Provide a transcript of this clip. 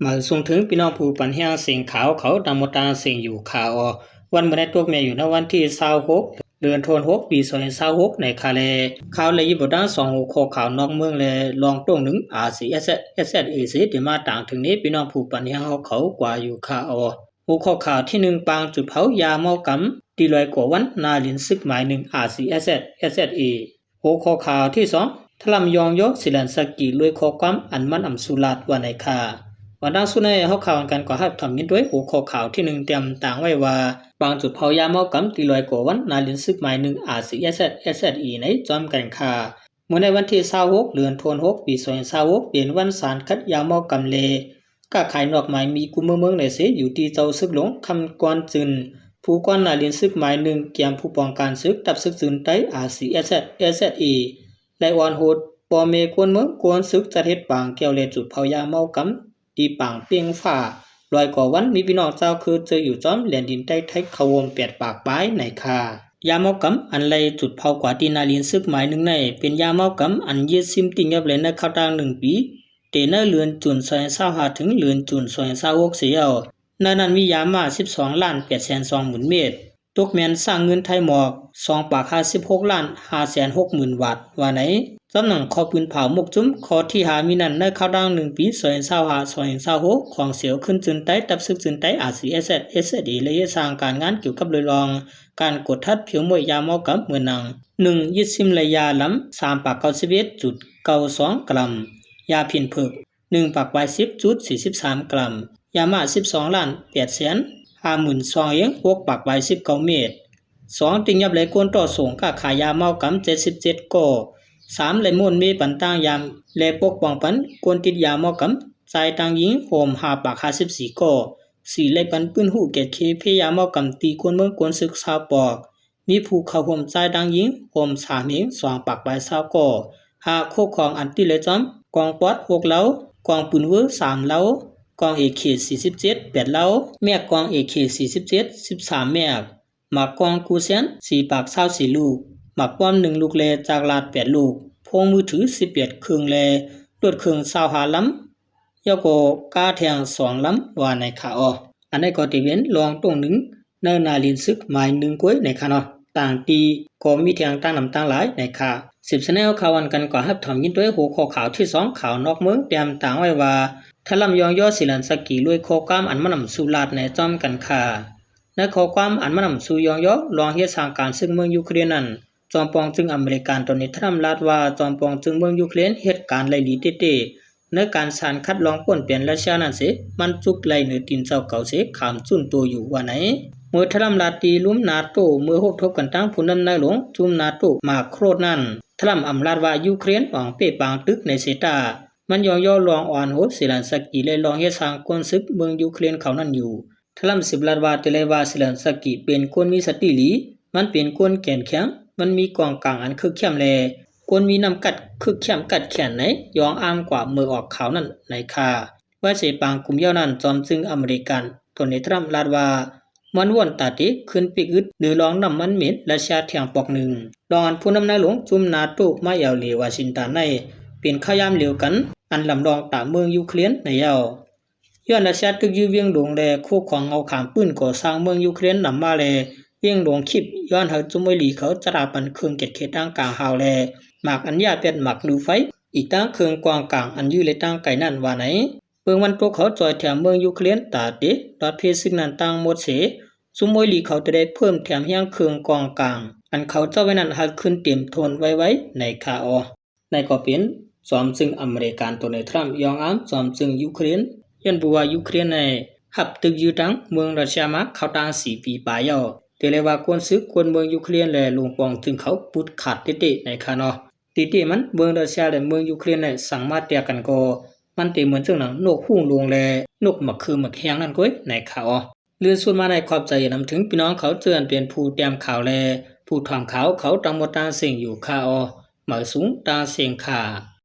มาส่งถึงพี่น้องผู้ปันเฮียงเสียงขาวเขาตามมตาเสียงอยู่ข่าววันเมื่อได้ตกเมียอยู่ในวันที่26เดือนธันวาคมปี2026ในคาเลข่าวเลยยิบด้าน2หัวข้อข่าวนอกเมืองเลยลองตรงหนึ่ง RCSSAC ที่มาต่างถึงนี้พี่น้องผู้ปันเฮียงเขากว่าอยู่ข่าวหัวข้อข่าวที่1ปางจุดเผายาเมากำตีลอยกว่าวันนาลินซึกหมาย1 RCSSA หัวข้อข่าวที่2ทลำยองยกศิลันสกีลวยข้อความอันมันอำสุลาดว่าในคาวันด้านสุนัยเขาข่าวกันก็ให้ทำยินด้วยหัวข้อข่าวที่1เตรียมต่างไว้ว่าบางจุดเผายาเมากำตีลอยกว่าวันนาลินซึกหมาย1 RCSSAC ในจอมกันคาเมื่อในวันที่26เดือนธันวาคมปี2026เป็นวันศาลคัดยาเมากำเลก็ขายนอกหมายมีกุมเมืองในเสอยู่ที่เจ้าซึกหลงคำกวนจึนผู้กวนนาลินซึกหมาย1เกี่ยมผู้ป้องกันซึกตับซึกจึนใต้ RCSSAC และวอนโหดปอเมกวนเมืองกวนซึกจัดเฮ็ดปางเกี่ยวเลจุดเผายาเมากำตีปางเปียงฟ้าลอยกว่าวันมีพี่น้องเจ้าคือเจออยู่จอมแหลนดินใต้ไทยเขาวม8ปากปลายในคายาเมากำอันไรจุดเผากว่าตีนาลินซึกหมาย1ในเป็นยาเมากำอันยึดซิมติงยับเลยในเข้าทาง1ปีเตนเรือนจุน25ถึงเรือนจุน26เสียวนั้นมียามา12,820,000 เมตรตกแมนสร้างเงินไทยหมอก2ปาก56,560,000 บาทว่าไหนสำนักขอปืนเผาหมกจุ้มขอที่หามีนั่นในเข้าดัง1ปี2025-2026ของเสียวขึ้นจึนใต้ตับซึกจึนใต้ RCSSAC และสร้างการงานเกี่ยวกับเลยรองการกดทัดผิวมวยยาเมากับเมือนัง1ยึดซิมระยะลำ3ปาก91.92 กรัมยาพินผึก1ปาก10.43 กรัมยามา12,850,000 6ปาก19 เมตร2ติงยับเลยกวนต่อส่งค่าขายยาเมากำ77ก่อ3เลยมุ่นมีปันตั้งยามและปกป้องปันกวนติดยาเมากำใจตังยิงโหม5ปาก54ก่อ4เลยปันปืนหูเกตเคพยาเมากำตีกวนเมืองกวนศึกษาปอกมีผู้เข้าห่มใจตังยิงโหม3เหง2ปาก20ก่อ5โคของอันติเลยจอมกองปอด6เล้ากองปืนเวอร์3เล้ากอง AK47 8เล้าแม่กอง AK47 13แม่หมากกองกูเซียน4ปาก24ลูกหมากป้อม1ลูกแลจากลาด8ลูกพวงมือถือ11เครื่องแลรถเครื่อง25ลำยาก็กาแทง2ลำว่าในขาอันนี้ก็ติเว้นลองตรงหนึ่งเนินนาลินซึกหมาย1ก้วยในขาต่างตีก็มีเทียงตั้งนำตั้งหลายในขา10ชแนลข่าววันกันก็ฮับทำยินด้วยหัวข้อข่าวที่2ข่าวนอกเมืองเตรียมต่างไว้ว่าทลำยองยอศิลันสกีลุยโคกามอันมันำสุลาดในจอมกันค่ะในข้อความอันมันำสุยองยอลองเฮ็ดสร้างการซึ่งเมืองยูเครนนั้นจอมปองจึงอเมริกันตอนนี้ทำลาดว่าจอมปองจึงเมืองยูเครนเหตุการณ์ไล่ลีเต้ๆในการสารคัดลองป่นเปลี่ยนรัสเซียนั้นสิมันจุกไล่เหนือตีนเจ้าเก่าสิขามจุนตัวอยู่ว่าไหนเมื่อทลำลาตีลุ่มนาโตเมื่อหกทบกันตั้งผู้นำนายหลวงจุมนาโตมาโครดนั้นทลำอำลาดว่ายูเครนหวังเปปางตึกในเซตามันยองย่อลองอ่อนโหศิลันสกีเลยลองเฮ็ดสร้างกวนซึกเมืองยูเครนเขานั่นอยู่ทลำ10ลาดว่าเตเลว่าศิลันสกีเป็นคนมีสติหลีมันเป็นคนแก่นแข็งมันมีกองกลางอันคึกเข้มแลคนมีน้ำกัดคึกเข้มกัดแขนไหนยองอ้ามกว่ามือออกขาวนั่นในคาว่าเสปางกลุ่มเย้านั้นจอมจึงอเมริกันตนในทรัมลาดว่ามันว่นตาติขึ้นปีกึดหรือลองนำมันเหม็นและชาเถียงปอกหนึ่งรองอันผู้นำนายหลวงจุมนาโตมาเยาวเลวาชินตันในเป็นข้ายามเหลียวกันอันลำรองตาเมืองยูเครนในเยาย้อนราชาตึกยืเวียงหลวงแลคู่ของเอาขามปืนก่อสร้างเมืองยูเครนนำมาแลเวียงหลวงคลิปย้อนเฮาจุมไวหลีเขาจราปันเครื่องเก็ดเขตตั้งกลางหาวแลหมากอันยาเป็ดหมักดูไฟอีกตั้งเครื่องกวางกลางอันยืเลยตั้งไก่นั่นว่าไหนเปิงวันตัวเขาจอยแถมเมืองยูเครนตาเดดอดเพซึ่งนั้นตั้งหมดเสจุมไวหลีเขาจะได้เพิ่มแถมเฮียงเครื่องกวางกลางอันเขาเจ้าไว้นั้นหักขึ้นเต็มทนไว้ในคาในก็เป็นจอมซึ่งอเมริกันตัวในทรัมป์ยองอ้ามจอมซึ่งยูเครนยันบัวยูเครนในหับตึกยืตั้งเมืองรัสเซียมาเขาตั้ง4ปีปลายเตเลว่ากวนซึกคนเมืองยูเครนและลงปองถึงเขาปุดขาดเตะในคานติมันเมืองรัสเซียและเมืองยูเครนในสั่งมาเตียกันก็มันเตเหมือนซึ่งหนังนกหุ่งลงแลนกหมักคือหมักแห้งนั่นก้อยในคาเลื่อนส่วนมาในขอบใจนำถึงพี่น้องเขาเตือนเป็นผู้เตรียมข่าวแลผู้ทำข่าวเขาตังหมดตาเสียงอยู่คาหมายสูงตาเสียงขา